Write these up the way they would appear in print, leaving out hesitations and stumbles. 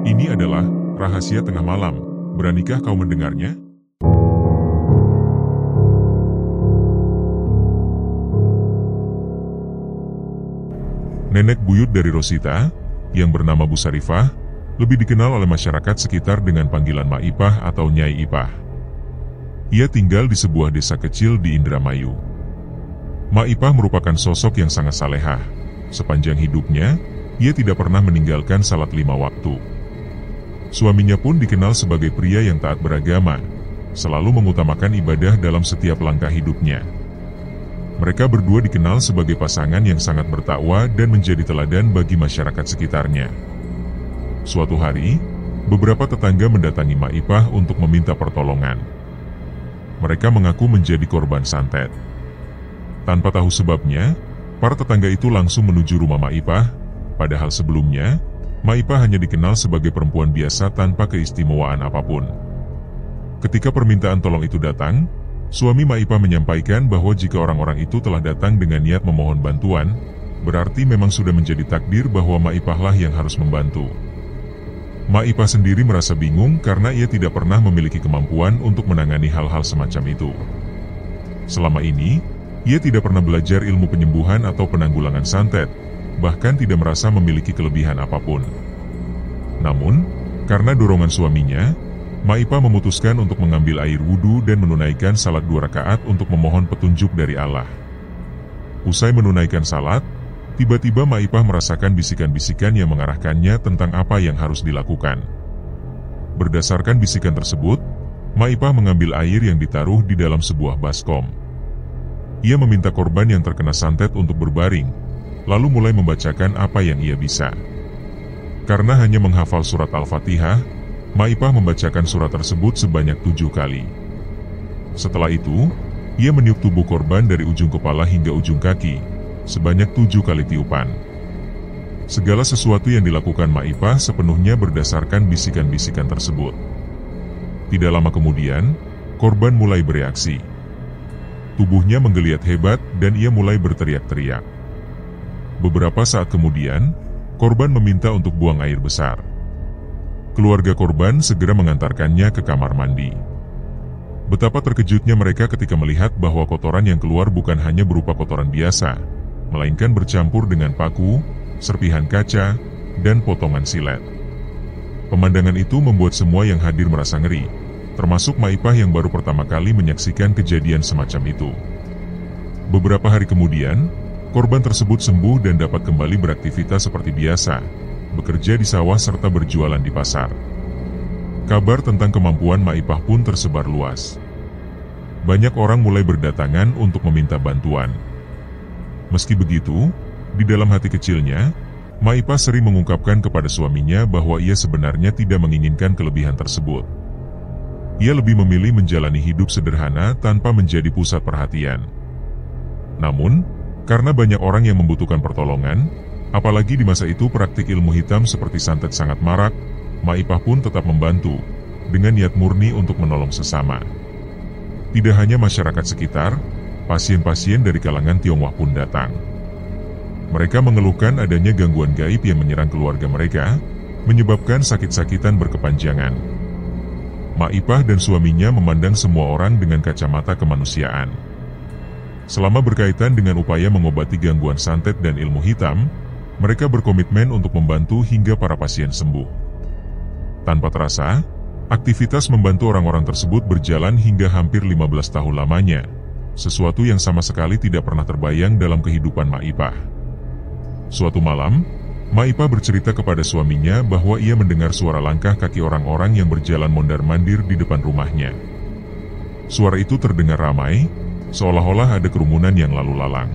Ini adalah rahasia tengah malam. Beranikah kau mendengarnya? Nenek buyut dari Rosita, yang bernama Bu Sarifah, lebih dikenal oleh masyarakat sekitar dengan panggilan Mak Ipah atau Nyai Ipah. Ia tinggal di sebuah desa kecil di Indramayu. Mak Ipah merupakan sosok yang sangat salehah. Sepanjang hidupnya, ia tidak pernah meninggalkan salat 5 waktu. Suaminya pun dikenal sebagai pria yang taat beragama, selalu mengutamakan ibadah dalam setiap langkah hidupnya. Mereka berdua dikenal sebagai pasangan yang sangat bertakwa dan menjadi teladan bagi masyarakat sekitarnya. Suatu hari, beberapa tetangga mendatangi Mak Ipah untuk meminta pertolongan. Mereka mengaku menjadi korban santet. Tanpa tahu sebabnya, para tetangga itu langsung menuju rumah Mak Ipah, padahal sebelumnya, Mak Ipah hanya dikenal sebagai perempuan biasa tanpa keistimewaan apapun. Ketika permintaan tolong itu datang, suami Mak Ipah menyampaikan bahwa jika orang-orang itu telah datang dengan niat memohon bantuan, berarti memang sudah menjadi takdir bahwa Mak Ipah lah yang harus membantu. Mak Ipah sendiri merasa bingung karena ia tidak pernah memiliki kemampuan untuk menangani hal-hal semacam itu. Selama ini, ia tidak pernah belajar ilmu penyembuhan atau penanggulangan santet, bahkan tidak merasa memiliki kelebihan apapun. Namun, karena dorongan suaminya, Mak Ipah memutuskan untuk mengambil air wudhu dan menunaikan salat 2 rakaat untuk memohon petunjuk dari Allah. Usai menunaikan salat, tiba-tiba Mak Ipah merasakan bisikan-bisikan yang mengarahkannya tentang apa yang harus dilakukan. Berdasarkan bisikan tersebut, Mak Ipah mengambil air yang ditaruh di dalam sebuah baskom. Ia meminta korban yang terkena santet untuk berbaring, lalu mulai membacakan apa yang ia bisa. Karena hanya menghafal surat Al-Fatihah, Mak Ipah membacakan surat tersebut sebanyak 7 kali. Setelah itu, ia meniup tubuh korban dari ujung kepala hingga ujung kaki, sebanyak 7 kali tiupan. Segala sesuatu yang dilakukan Mak Ipah sepenuhnya berdasarkan bisikan-bisikan tersebut. Tidak lama kemudian, korban mulai bereaksi. Tubuhnya menggeliat hebat dan ia mulai berteriak-teriak. Beberapa saat kemudian, korban meminta untuk buang air besar. Keluarga korban segera mengantarkannya ke kamar mandi. Betapa terkejutnya mereka ketika melihat bahwa kotoran yang keluar bukan hanya berupa kotoran biasa, melainkan bercampur dengan paku, serpihan kaca, dan potongan silet. Pemandangan itu membuat semua yang hadir merasa ngeri, termasuk Mak Ipah yang baru pertama kali menyaksikan kejadian semacam itu. Beberapa hari kemudian, korban tersebut sembuh dan dapat kembali beraktivitas seperti biasa, bekerja di sawah serta berjualan di pasar. Kabar tentang kemampuan Mak Ipah pun tersebar luas. Banyak orang mulai berdatangan untuk meminta bantuan. Meski begitu, di dalam hati kecilnya, Mak Ipah sering mengungkapkan kepada suaminya bahwa ia sebenarnya tidak menginginkan kelebihan tersebut. Ia lebih memilih menjalani hidup sederhana tanpa menjadi pusat perhatian. Namun, karena banyak orang yang membutuhkan pertolongan, apalagi di masa itu praktik ilmu hitam seperti santet sangat marak, Mak Ipah pun tetap membantu, dengan niat murni untuk menolong sesama. Tidak hanya masyarakat sekitar, pasien-pasien dari kalangan Tionghoa pun datang. Mereka mengeluhkan adanya gangguan gaib yang menyerang keluarga mereka, menyebabkan sakit-sakitan berkepanjangan. Mak Ipah dan suaminya memandang semua orang dengan kacamata kemanusiaan. Selama berkaitan dengan upaya mengobati gangguan santet dan ilmu hitam, mereka berkomitmen untuk membantu hingga para pasien sembuh. Tanpa terasa, aktivitas membantu orang-orang tersebut berjalan hingga hampir 15 tahun lamanya, sesuatu yang sama sekali tidak pernah terbayang dalam kehidupan Mak Ipah. Suatu malam, Mak Ipah bercerita kepada suaminya bahwa ia mendengar suara langkah kaki orang-orang yang berjalan mondar-mandir di depan rumahnya. Suara itu terdengar ramai, seolah-olah ada kerumunan yang lalu lalang.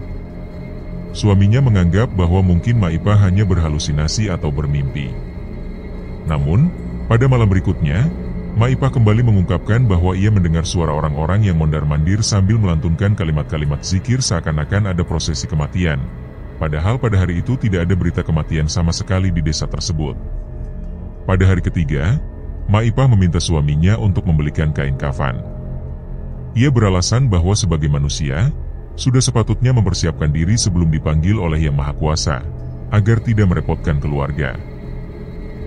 Suaminya menganggap bahwa mungkin Mak Ipah hanya berhalusinasi atau bermimpi. Namun, pada malam berikutnya, Mak Ipah kembali mengungkapkan bahwa ia mendengar suara orang-orang yang mondar-mandir sambil melantunkan kalimat-kalimat zikir seakan-akan ada prosesi kematian. Padahal pada hari itu tidak ada berita kematian sama sekali di desa tersebut. Pada hari ketiga, Mak Ipah meminta suaminya untuk membelikan kain kafan. Ia beralasan bahwa sebagai manusia, sudah sepatutnya mempersiapkan diri sebelum dipanggil oleh Yang Maha Kuasa, agar tidak merepotkan keluarga.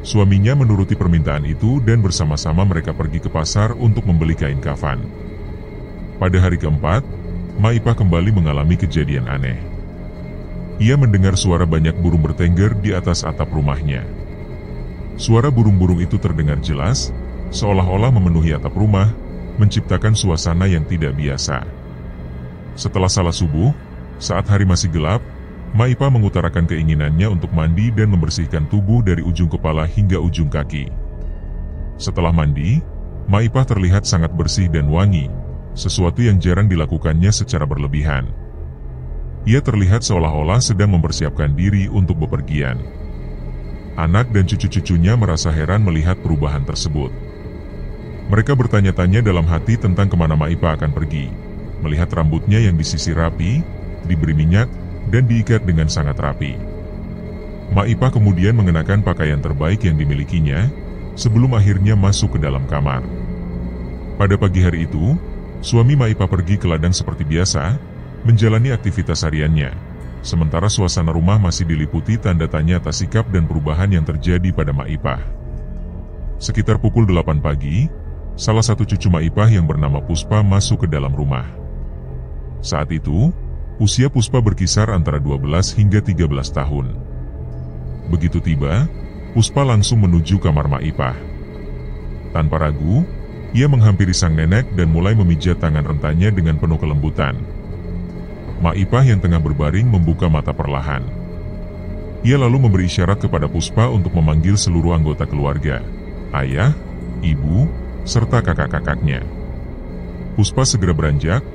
Suaminya menuruti permintaan itu dan bersama-sama mereka pergi ke pasar untuk membeli kain kafan. Pada hari keempat, Maipah kembali mengalami kejadian aneh. Ia mendengar suara banyak burung bertengger di atas atap rumahnya. Suara burung-burung itu terdengar jelas, seolah-olah memenuhi atap rumah, menciptakan suasana yang tidak biasa. Setelah salat subuh, saat hari masih gelap, Maipah mengutarakan keinginannya untuk mandi dan membersihkan tubuh dari ujung kepala hingga ujung kaki. Setelah mandi, Maipah terlihat sangat bersih dan wangi, sesuatu yang jarang dilakukannya secara berlebihan. Ia terlihat seolah-olah sedang mempersiapkan diri untuk bepergian. Anak dan cucu-cucunya merasa heran melihat perubahan tersebut. Mereka bertanya-tanya dalam hati tentang kemana Maipah akan pergi, melihat rambutnya yang disisir rapi, diberi minyak, dan diikat dengan sangat rapi. Maipah kemudian mengenakan pakaian terbaik yang dimilikinya, sebelum akhirnya masuk ke dalam kamar. Pada pagi hari itu, suami Maipah pergi ke ladang seperti biasa, menjalani aktivitas hariannya, sementara suasana rumah masih diliputi tanda tanya atas sikap dan perubahan yang terjadi pada Maipah. Sekitar pukul 8 pagi, salah satu cucu Maipah yang bernama Puspa masuk ke dalam rumah. Saat itu, usia Puspa berkisar antara 12 hingga 13 tahun. Begitu tiba, Puspa langsung menuju kamar Maipah. Tanpa ragu, ia menghampiri sang nenek dan mulai memijat tangan rentanya dengan penuh kelembutan. Maipah yang tengah berbaring membuka mata perlahan. Ia lalu memberi isyarat kepada Puspa untuk memanggil seluruh anggota keluarga, ayah, ibu, serta kakak-kakaknya. Puspa segera beranjak,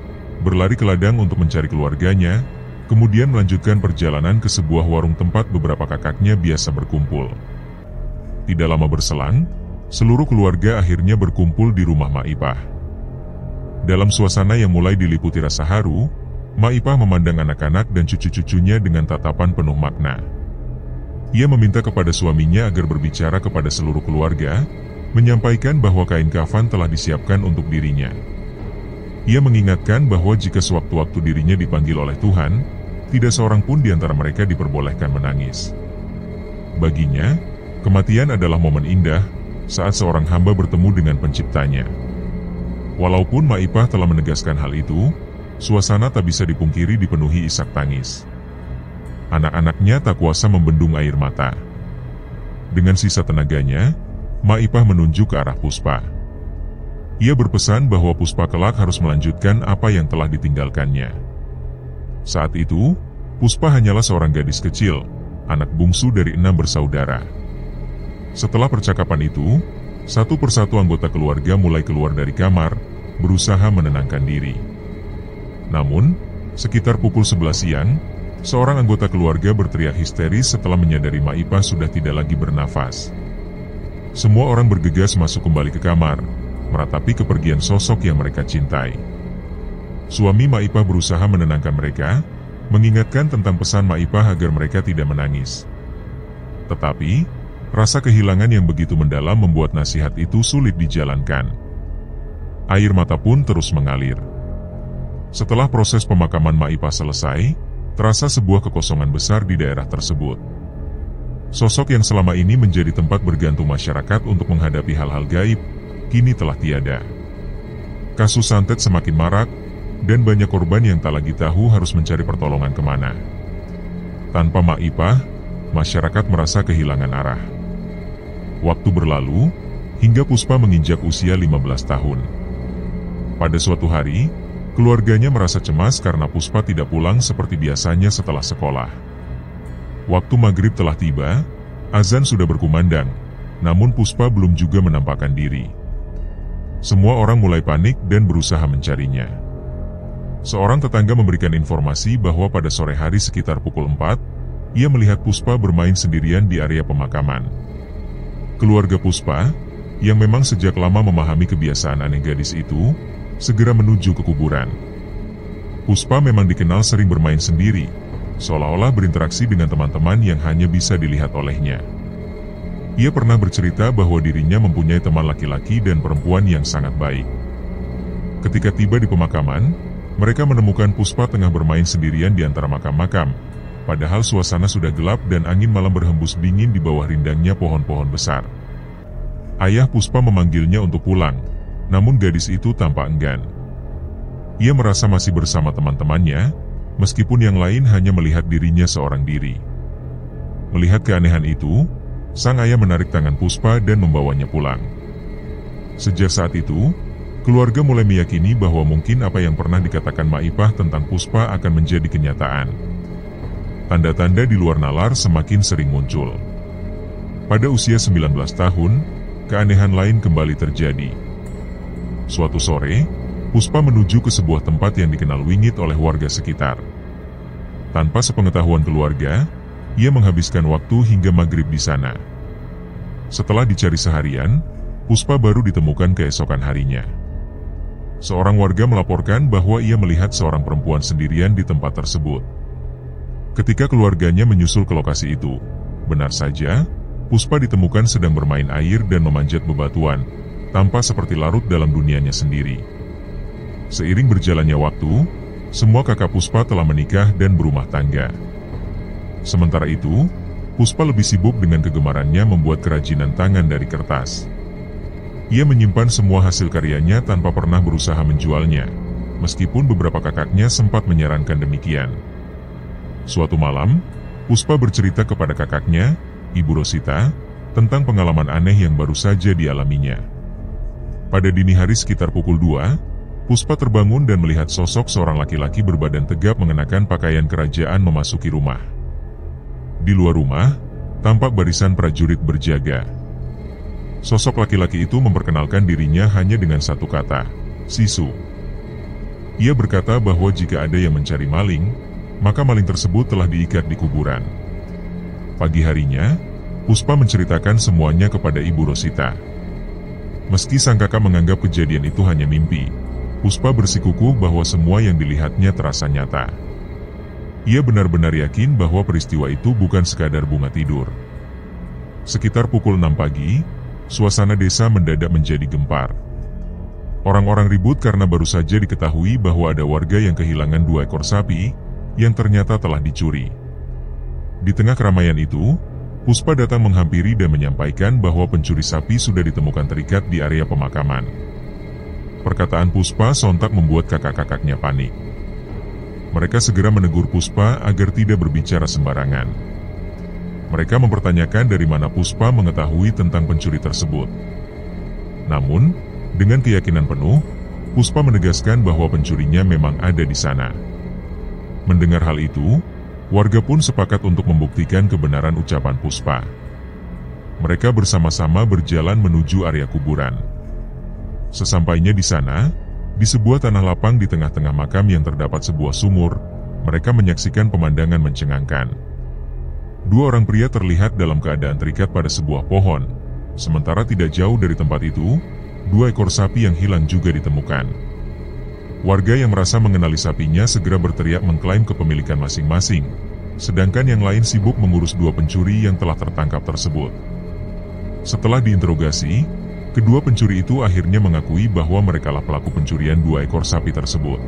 berlari ke ladang untuk mencari keluarganya, kemudian melanjutkan perjalanan ke sebuah warung tempat beberapa kakaknya biasa berkumpul. Tidak lama berselang, seluruh keluarga akhirnya berkumpul di rumah Maipah. Dalam suasana yang mulai diliputi rasa haru, Maipah memandang anak-anak dan cucu-cucunya dengan tatapan penuh makna. Ia meminta kepada suaminya agar berbicara kepada seluruh keluarga, menyampaikan bahwa kain kafan telah disiapkan untuk dirinya. Ia mengingatkan bahwa jika sewaktu-waktu dirinya dipanggil oleh Tuhan, tidak seorang pun di antara mereka diperbolehkan menangis. Baginya, kematian adalah momen indah saat seorang hamba bertemu dengan penciptanya. Walaupun Maipah telah menegaskan hal itu, suasana tak bisa dipungkiri dipenuhi isak tangis. Anak-anaknya tak kuasa membendung air mata. Dengan sisa tenaganya, Maipah menunjuk ke arah Puspa. Ia berpesan bahwa Puspa kelak harus melanjutkan apa yang telah ditinggalkannya. Saat itu, Puspa hanyalah seorang gadis kecil, anak bungsu dari 6 bersaudara. Setelah percakapan itu, satu persatu anggota keluarga mulai keluar dari kamar, berusaha menenangkan diri. Namun, sekitar pukul 11 siang, seorang anggota keluarga berteriak histeris setelah menyadari Maipah sudah tidak lagi bernafas. Semua orang bergegas masuk kembali ke kamar, meratapi kepergian sosok yang mereka cintai. Suami Maipah berusaha menenangkan mereka, mengingatkan tentang pesan Maipah agar mereka tidak menangis. Tetapi, rasa kehilangan yang begitu mendalam membuat nasihat itu sulit dijalankan. Air mata pun terus mengalir. Setelah proses pemakaman Maipah selesai, terasa sebuah kekosongan besar di daerah tersebut. Sosok yang selama ini menjadi tempat bergantung masyarakat untuk menghadapi hal-hal gaib, kini telah tiada. Kasus santet semakin marak, dan banyak korban yang tak lagi tahu harus mencari pertolongan kemana. Tanpa Maipah, masyarakat merasa kehilangan arah. Waktu berlalu, hingga Puspa menginjak usia 15 tahun. Pada suatu hari, keluarganya merasa cemas karena Puspa tidak pulang seperti biasanya setelah sekolah. Waktu maghrib telah tiba, azan sudah berkumandang, namun Puspa belum juga menampakkan diri. Semua orang mulai panik dan berusaha mencarinya. Seorang tetangga memberikan informasi bahwa pada sore hari sekitar pukul 4, ia melihat Puspa bermain sendirian di area pemakaman. Keluarga Puspa, yang memang sejak lama memahami kebiasaan aneh gadis itu, segera menuju ke kuburan. Puspa memang dikenal sering bermain sendiri, seolah-olah berinteraksi dengan teman-teman yang hanya bisa dilihat olehnya. Ia pernah bercerita bahwa dirinya mempunyai teman laki-laki dan perempuan yang sangat baik. Ketika tiba di pemakaman, mereka menemukan Puspa tengah bermain sendirian di antara makam-makam, padahal suasana sudah gelap dan angin malam berhembus dingin di bawah rindangnya pohon-pohon besar. Ayah Puspa memanggilnya untuk pulang, namun gadis itu tampak enggan. Ia merasa masih bersama teman-temannya, meskipun yang lain hanya melihat dirinya seorang diri. Melihat keanehan itu, sang ayah menarik tangan Puspa dan membawanya pulang. Sejak saat itu, keluarga mulai meyakini bahwa mungkin apa yang pernah dikatakan Maipah tentang Puspa akan menjadi kenyataan. Tanda-tanda di luar nalar semakin sering muncul. Pada usia 19 tahun, keanehan lain kembali terjadi. Suatu sore, Puspa menuju ke sebuah tempat yang dikenal wingit oleh warga sekitar. Tanpa sepengetahuan keluarga, ia menghabiskan waktu hingga maghrib di sana. Setelah dicari seharian, Puspa baru ditemukan keesokan harinya. Seorang warga melaporkan bahwa ia melihat seorang perempuan sendirian di tempat tersebut. Ketika keluarganya menyusul ke lokasi itu, benar saja, Puspa ditemukan sedang bermain air dan memanjat bebatuan, tampak seperti larut dalam dunianya sendiri. Seiring berjalannya waktu, semua kakak Puspa telah menikah dan berumah tangga. Sementara itu, Puspa lebih sibuk dengan kegemarannya membuat kerajinan tangan dari kertas. Ia menyimpan semua hasil karyanya tanpa pernah berusaha menjualnya, meskipun beberapa kakaknya sempat menyarankan demikian. Suatu malam, Puspa bercerita kepada kakaknya, Ibu Rosita, tentang pengalaman aneh yang baru saja dialaminya. Pada dini hari sekitar pukul 2, Puspa terbangun dan melihat sosok seorang laki-laki berbadan tegap mengenakan pakaian kerajaan memasuki rumah. Di luar rumah, tampak barisan prajurit berjaga. Sosok laki-laki itu memperkenalkan dirinya hanya dengan satu kata, Sisu. Ia berkata bahwa jika ada yang mencari maling, maka maling tersebut telah diikat di kuburan. Pagi harinya, Puspa menceritakan semuanya kepada Ibu Rosita. Meski sang kakak menganggap kejadian itu hanya mimpi, Puspa bersikukuh bahwa semua yang dilihatnya terasa nyata. Ia benar-benar yakin bahwa peristiwa itu bukan sekadar bunga tidur. Sekitar pukul 6 pagi, suasana desa mendadak menjadi gempar. Orang-orang ribut karena baru saja diketahui bahwa ada warga yang kehilangan 2 ekor sapi, yang ternyata telah dicuri. Di tengah keramaian itu, Puspa datang menghampiri dan menyampaikan bahwa pencuri sapi sudah ditemukan terikat di area pemakaman. Perkataan Puspa sontak membuat kakak-kakaknya panik. Mereka segera menegur Puspa agar tidak berbicara sembarangan. Mereka mempertanyakan dari mana Puspa mengetahui tentang pencuri tersebut. Namun, dengan keyakinan penuh, Puspa menegaskan bahwa pencurinya memang ada di sana. Mendengar hal itu, warga pun sepakat untuk membuktikan kebenaran ucapan Puspa. Mereka bersama-sama berjalan menuju area kuburan. Sesampainya di sana, di sebuah tanah lapang di tengah-tengah makam yang terdapat sebuah sumur, mereka menyaksikan pemandangan mencengangkan. 2 orang pria terlihat dalam keadaan terikat pada sebuah pohon, sementara tidak jauh dari tempat itu, 2 ekor sapi yang hilang juga ditemukan. Warga yang merasa mengenali sapinya segera berteriak mengklaim kepemilikan masing-masing, sedangkan yang lain sibuk mengurus 2 pencuri yang telah tertangkap tersebut. Setelah diinterogasi, kedua pencuri itu akhirnya mengakui bahwa merekalah pelaku pencurian 2 ekor sapi tersebut.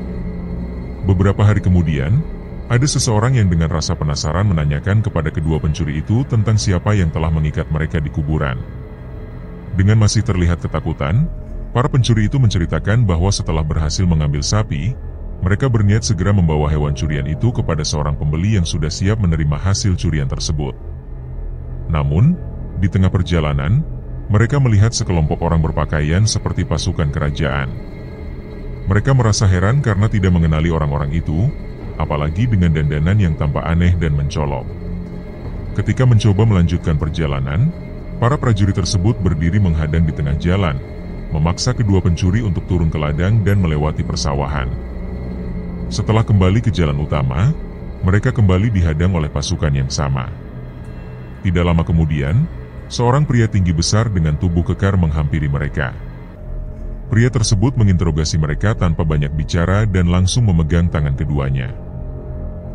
Beberapa hari kemudian, ada seseorang yang dengan rasa penasaran menanyakan kepada kedua pencuri itu tentang siapa yang telah mengikat mereka di kuburan. Dengan masih terlihat ketakutan, para pencuri itu menceritakan bahwa setelah berhasil mengambil sapi, mereka berniat segera membawa hewan curian itu kepada seorang pembeli yang sudah siap menerima hasil curian tersebut. Namun, di tengah perjalanan, mereka melihat sekelompok orang berpakaian seperti pasukan kerajaan. Mereka merasa heran karena tidak mengenali orang-orang itu, apalagi dengan dandanan yang tampak aneh dan mencolok. Ketika mencoba melanjutkan perjalanan, para prajurit tersebut berdiri menghadang di tengah jalan, memaksa kedua pencuri untuk turun ke ladang dan melewati persawahan. Setelah kembali ke jalan utama, mereka kembali dihadang oleh pasukan yang sama. Tidak lama kemudian, seorang pria tinggi besar dengan tubuh kekar menghampiri mereka. Pria tersebut menginterogasi mereka tanpa banyak bicara dan langsung memegang tangan keduanya.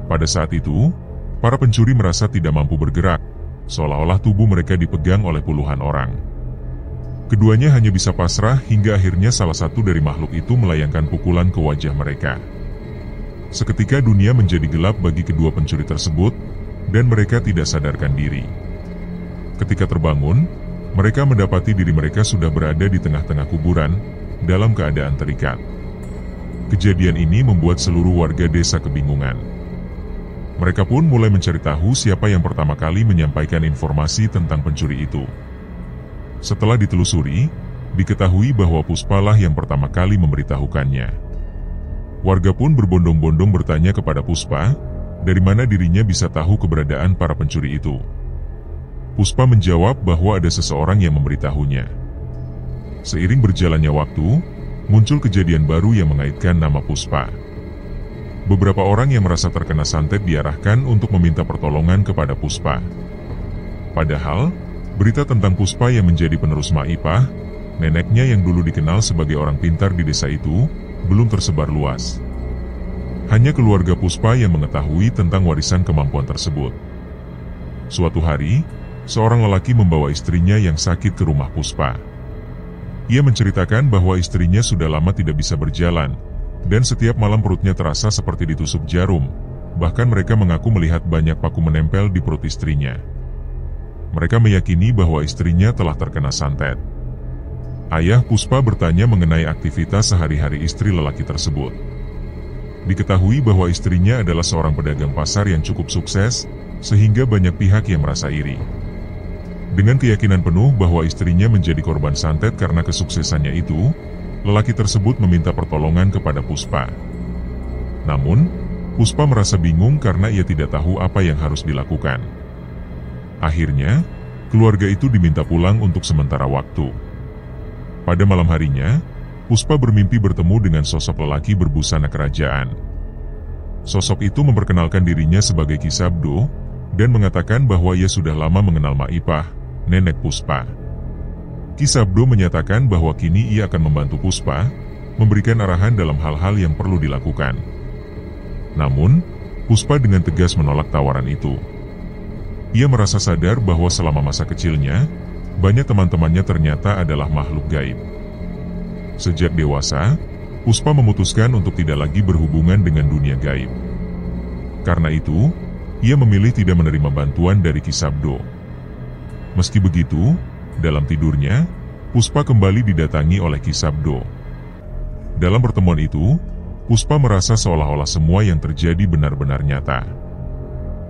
Pada saat itu, para pencuri merasa tidak mampu bergerak, seolah-olah tubuh mereka dipegang oleh puluhan orang. Keduanya hanya bisa pasrah hingga akhirnya salah satu dari makhluk itu melayangkan pukulan ke wajah mereka. Seketika dunia menjadi gelap bagi kedua pencuri tersebut, dan mereka tidak sadarkan diri. Ketika terbangun, mereka mendapati diri mereka sudah berada di tengah-tengah kuburan, dalam keadaan terikat. Kejadian ini membuat seluruh warga desa kebingungan. Mereka pun mulai mencari tahu siapa yang pertama kali menyampaikan informasi tentang pencuri itu. Setelah ditelusuri, diketahui bahwa Puspa lah yang pertama kali memberitahukannya. Warga pun berbondong-bondong bertanya kepada Puspa, dari mana dirinya bisa tahu keberadaan para pencuri itu. Puspa menjawab bahwa ada seseorang yang memberitahunya. Seiring berjalannya waktu, muncul kejadian baru yang mengaitkan nama Puspa. Beberapa orang yang merasa terkena santet diarahkan untuk meminta pertolongan kepada Puspa. Padahal, berita tentang Puspa yang menjadi penerus Maipah, neneknya yang dulu dikenal sebagai orang pintar di desa itu, belum tersebar luas. Hanya keluarga Puspa yang mengetahui tentang warisan kemampuan tersebut. Suatu hari, seorang lelaki membawa istrinya yang sakit ke rumah Puspa. Ia menceritakan bahwa istrinya sudah lama tidak bisa berjalan, dan setiap malam perutnya terasa seperti ditusuk jarum. Bahkan mereka mengaku melihat banyak paku menempel di perut istrinya. Mereka meyakini bahwa istrinya telah terkena santet. Ayah Puspa bertanya mengenai aktivitas sehari-hari istri lelaki tersebut. Diketahui bahwa istrinya adalah seorang pedagang pasar yang cukup sukses, sehingga banyak pihak yang merasa iri. Dengan keyakinan penuh bahwa istrinya menjadi korban santet karena kesuksesannya itu, lelaki tersebut meminta pertolongan kepada Puspa. Namun, Puspa merasa bingung karena ia tidak tahu apa yang harus dilakukan. Akhirnya, keluarga itu diminta pulang untuk sementara waktu. Pada malam harinya, Puspa bermimpi bertemu dengan sosok lelaki berbusana kerajaan. Sosok itu memperkenalkan dirinya sebagai Ki Sabdo, dan mengatakan bahwa ia sudah lama mengenal Maipah, nenek Puspa. Ki Sabdo menyatakan bahwa kini ia akan membantu Puspa, memberikan arahan dalam hal-hal yang perlu dilakukan. Namun, Puspa dengan tegas menolak tawaran itu. Ia merasa sadar bahwa selama masa kecilnya, banyak teman-temannya ternyata adalah makhluk gaib. Sejak dewasa, Puspa memutuskan untuk tidak lagi berhubungan dengan dunia gaib. Karena itu, ia memilih tidak menerima bantuan dari Ki Sabdo. Meski begitu, dalam tidurnya, Puspa kembali didatangi oleh Ki Sabdo. Dalam pertemuan itu, Puspa merasa seolah-olah semua yang terjadi benar-benar nyata.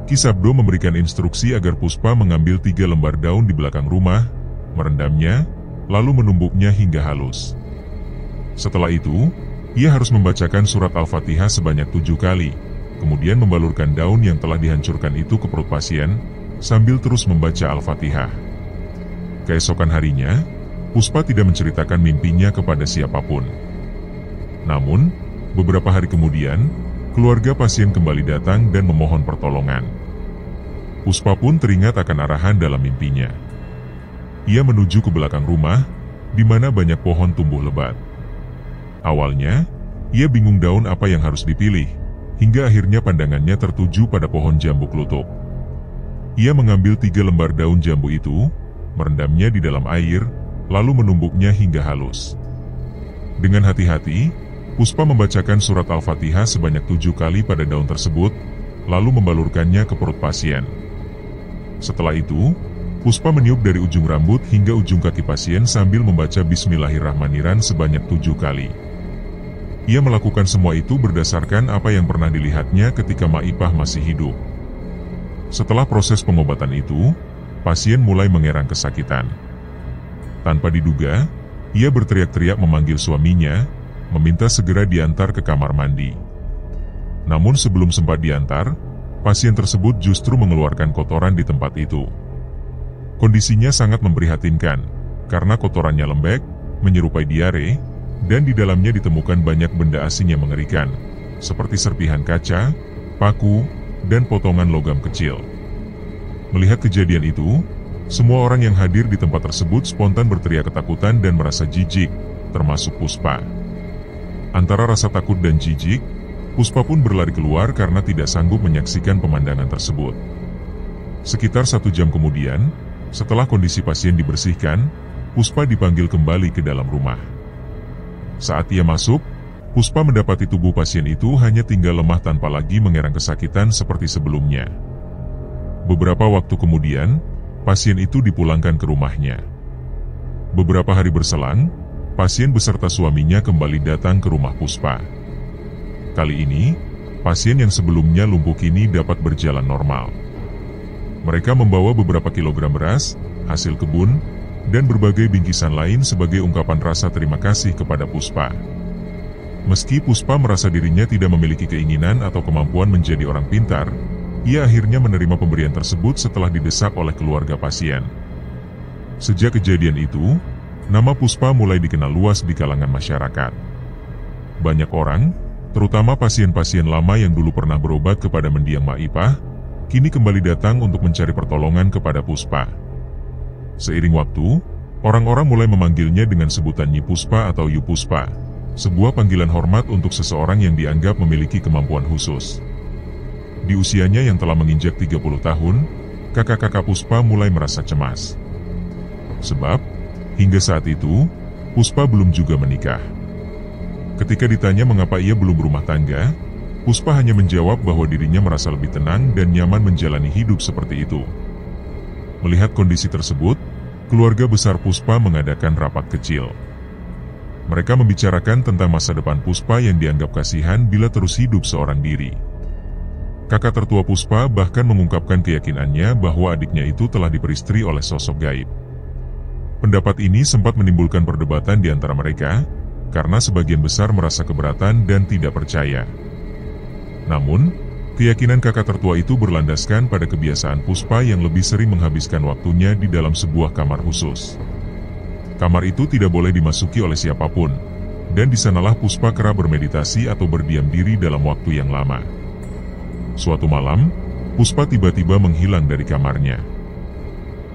Ki Sabdo memberikan instruksi agar Puspa mengambil 3 lembar daun di belakang rumah, merendamnya, lalu menumbuknya hingga halus. Setelah itu, ia harus membacakan surat Al-Fatihah sebanyak 7 kali, kemudian membalurkan daun yang telah dihancurkan itu ke perut pasien, sambil terus membaca Al-Fatihah. Keesokan harinya, Puspa tidak menceritakan mimpinya kepada siapapun. Namun, beberapa hari kemudian, keluarga pasien kembali datang dan memohon pertolongan. Puspa pun teringat akan arahan dalam mimpinya. Ia menuju ke belakang rumah, di mana banyak pohon tumbuh lebat. Awalnya, ia bingung daun apa yang harus dipilih, hingga akhirnya pandangannya tertuju pada pohon jambu klutuk. Ia mengambil 3 lembar daun jambu itu, merendamnya di dalam air, lalu menumbuknya hingga halus. Dengan hati-hati, Puspa membacakan surat Al-Fatihah sebanyak 7 kali pada daun tersebut, lalu membalurkannya ke perut pasien. Setelah itu, Puspa meniup dari ujung rambut hingga ujung kaki pasien sambil membaca Bismillahirrahmanirrahim sebanyak 7 kali. Ia melakukan semua itu berdasarkan apa yang pernah dilihatnya ketika Maipah masih hidup. Setelah proses pengobatan itu, pasien mulai mengerang kesakitan. Tanpa diduga, ia berteriak-teriak memanggil suaminya, meminta segera diantar ke kamar mandi. Namun sebelum sempat diantar, pasien tersebut justru mengeluarkan kotoran di tempat itu. Kondisinya sangat memprihatinkan, karena kotorannya lembek, menyerupai diare, dan di dalamnya ditemukan banyak benda asing yang mengerikan, seperti serpihan kaca, paku, dan potongan logam kecil. Melihat kejadian itu, semua orang yang hadir di tempat tersebut spontan berteriak ketakutan dan merasa jijik, termasuk Puspa. Antara rasa takut dan jijik, Puspa pun berlari keluar karena tidak sanggup menyaksikan pemandangan tersebut. Sekitar 1 jam kemudian, setelah kondisi pasien dibersihkan, Puspa dipanggil kembali ke dalam rumah. Saat ia masuk, Puspa mendapati tubuh pasien itu hanya tinggal lemah tanpa lagi mengerang kesakitan seperti sebelumnya. Beberapa waktu kemudian, pasien itu dipulangkan ke rumahnya. Beberapa hari berselang, pasien beserta suaminya kembali datang ke rumah Puspa. Kali ini, pasien yang sebelumnya lumpuh kini dapat berjalan normal. Mereka membawa beberapa kilogram beras, hasil kebun, dan berbagai bingkisan lain sebagai ungkapan rasa terima kasih kepada Puspa. Meski Puspa merasa dirinya tidak memiliki keinginan atau kemampuan menjadi orang pintar, ia akhirnya menerima pemberian tersebut setelah didesak oleh keluarga pasien. Sejak kejadian itu, nama Puspa mulai dikenal luas di kalangan masyarakat. Banyak orang, terutama pasien-pasien lama yang dulu pernah berobat kepada mendiang Mak Ipah, kini kembali datang untuk mencari pertolongan kepada Puspa. Seiring waktu, orang-orang mulai memanggilnya dengan sebutan Nyi Puspa atau Yu Puspa, sebuah panggilan hormat untuk seseorang yang dianggap memiliki kemampuan khusus. Di usianya yang telah menginjak 30 tahun, kakak-kakak Puspa mulai merasa cemas. Sebab, hingga saat itu, Puspa belum juga menikah. Ketika ditanya mengapa ia belum berumah tangga, Puspa hanya menjawab bahwa dirinya merasa lebih tenang dan nyaman menjalani hidup seperti itu. Melihat kondisi tersebut, keluarga besar Puspa mengadakan rapat kecil. Mereka membicarakan tentang masa depan Puspa yang dianggap kasihan bila terus hidup seorang diri. Kakak tertua Puspa bahkan mengungkapkan keyakinannya bahwa adiknya itu telah diperistri oleh sosok gaib. Pendapat ini sempat menimbulkan perdebatan di antara mereka, karena sebagian besar merasa keberatan dan tidak percaya. Namun, keyakinan kakak tertua itu berlandaskan pada kebiasaan Puspa yang lebih sering menghabiskan waktunya di dalam sebuah kamar khusus. Kamar itu tidak boleh dimasuki oleh siapapun, dan di sanalah Puspa kerap bermeditasi atau berdiam diri dalam waktu yang lama. Suatu malam, Puspa tiba-tiba menghilang dari kamarnya.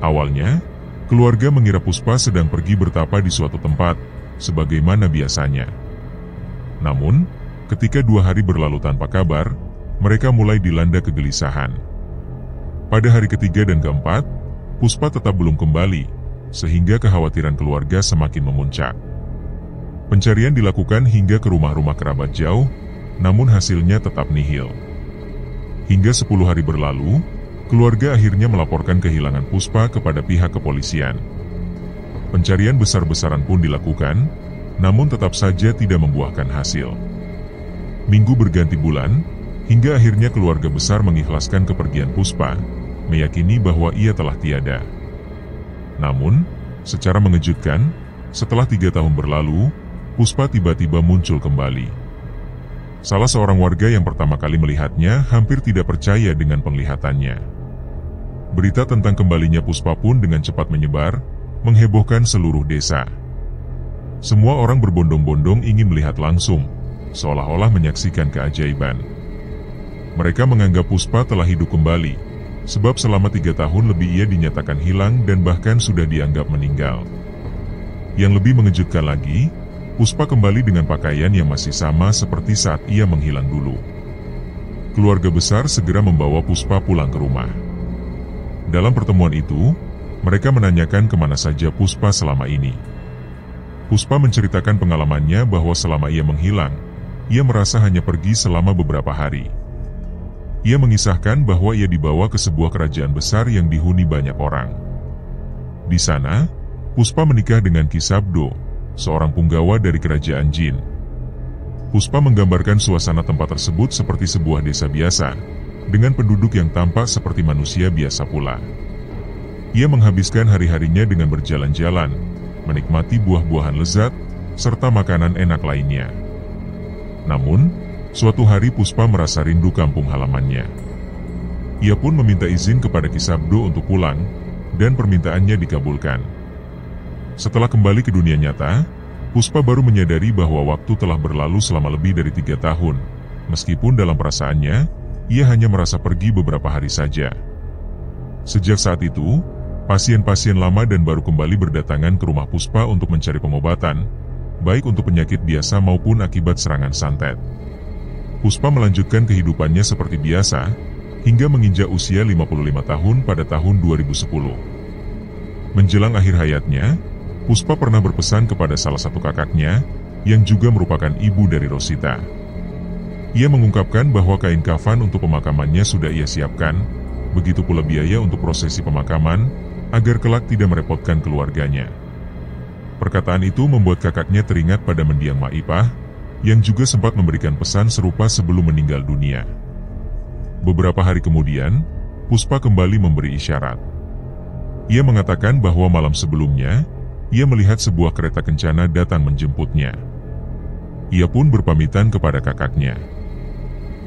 Awalnya, keluarga mengira Puspa sedang pergi bertapa di suatu tempat, sebagaimana biasanya. Namun, ketika 2 hari berlalu tanpa kabar, mereka mulai dilanda kegelisahan. Pada hari ketiga dan keempat, Puspa tetap belum kembali, sehingga kekhawatiran keluarga semakin memuncak. Pencarian dilakukan hingga ke rumah-rumah kerabat jauh, namun hasilnya tetap nihil. Hingga 10 hari berlalu, keluarga akhirnya melaporkan kehilangan Puspa kepada pihak kepolisian. Pencarian besar-besaran pun dilakukan, namun tetap saja tidak membuahkan hasil. Minggu berganti bulan, hingga akhirnya keluarga besar mengikhlaskan kepergian Puspa, meyakini bahwa ia telah tiada. Namun, secara mengejutkan, setelah 3 tahun berlalu, Puspa tiba-tiba muncul kembali. Salah seorang warga yang pertama kali melihatnya hampir tidak percaya dengan penglihatannya. Berita tentang kembalinya Puspa pun dengan cepat menyebar, menghebohkan seluruh desa. Semua orang berbondong-bondong ingin melihat langsung, seolah-olah menyaksikan keajaiban. Mereka menganggap Puspa telah hidup kembali, sebab selama 3 tahun lebih ia dinyatakan hilang dan bahkan sudah dianggap meninggal. Yang lebih mengejutkan lagi, Puspa kembali dengan pakaian yang masih sama seperti saat ia menghilang dulu. Keluarga besar segera membawa Puspa pulang ke rumah. Dalam pertemuan itu, mereka menanyakan kemana saja Puspa selama ini. Puspa menceritakan pengalamannya bahwa selama ia menghilang, ia merasa hanya pergi selama beberapa hari. Ia mengisahkan bahwa ia dibawa ke sebuah kerajaan besar yang dihuni banyak orang. Di sana, Puspa menikah dengan Ki Sabdo, seorang punggawa dari kerajaan jin. Puspa menggambarkan suasana tempat tersebut seperti sebuah desa biasa, dengan penduduk yang tampak seperti manusia biasa pula. Ia menghabiskan hari-harinya dengan berjalan-jalan, menikmati buah-buahan lezat, serta makanan enak lainnya. Namun, suatu hari Puspa merasa rindu kampung halamannya. Ia pun meminta izin kepada Ki Sabdo untuk pulang, dan permintaannya dikabulkan. Setelah kembali ke dunia nyata, Puspa baru menyadari bahwa waktu telah berlalu selama lebih dari 3 tahun, meskipun dalam perasaannya, ia hanya merasa pergi beberapa hari saja. Sejak saat itu, pasien-pasien lama dan baru kembali berdatangan ke rumah Puspa untuk mencari pengobatan, baik untuk penyakit biasa maupun akibat serangan santet. Puspa melanjutkan kehidupannya seperti biasa, hingga menginjak usia 55 tahun pada tahun 2010. Menjelang akhir hayatnya, Puspa pernah berpesan kepada salah satu kakaknya, yang juga merupakan ibu dari Rosita. Ia mengungkapkan bahwa kain kafan untuk pemakamannya sudah ia siapkan, begitu pula biaya untuk prosesi pemakaman, agar kelak tidak merepotkan keluarganya. Perkataan itu membuat kakaknya teringat pada mendiang Maipah, yang juga sempat memberikan pesan serupa sebelum meninggal dunia. Beberapa hari kemudian, Puspa kembali memberi isyarat. Ia mengatakan bahwa malam sebelumnya, ia melihat sebuah kereta kencana datang menjemputnya. Ia pun berpamitan kepada kakaknya.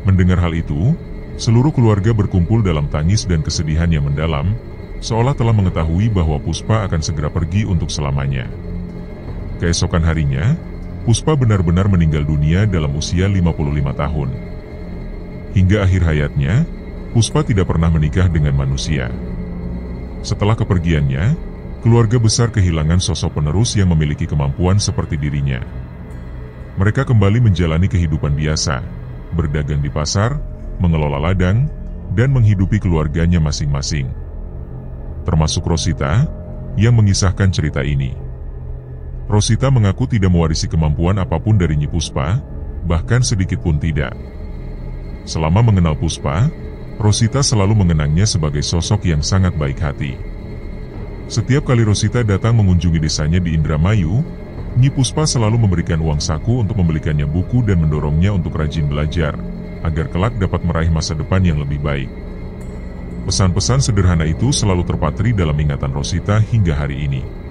Mendengar hal itu, seluruh keluarga berkumpul dalam tangis dan kesedihan yang mendalam, seolah telah mengetahui bahwa Puspa akan segera pergi untuk selamanya. Keesokan harinya, Puspa benar-benar meninggal dunia dalam usia 55 tahun. Hingga akhir hayatnya, Puspa tidak pernah menikah dengan manusia. Setelah kepergiannya, keluarga besar kehilangan sosok penerus yang memiliki kemampuan seperti dirinya. Mereka kembali menjalani kehidupan biasa, berdagang di pasar, mengelola ladang, dan menghidupi keluarganya masing-masing. Termasuk Rosita, yang mengisahkan cerita ini. Rosita mengaku tidak mewarisi kemampuan apapun dari Nyi Puspa, bahkan sedikit pun tidak. Selama mengenal Puspa, Rosita selalu mengenangnya sebagai sosok yang sangat baik hati. Setiap kali Rosita datang mengunjungi desanya di Indramayu, Nyi Puspa selalu memberikan uang saku untuk membelikannya buku dan mendorongnya untuk rajin belajar, agar kelak dapat meraih masa depan yang lebih baik. Pesan-pesan sederhana itu selalu terpatri dalam ingatan Rosita hingga hari ini.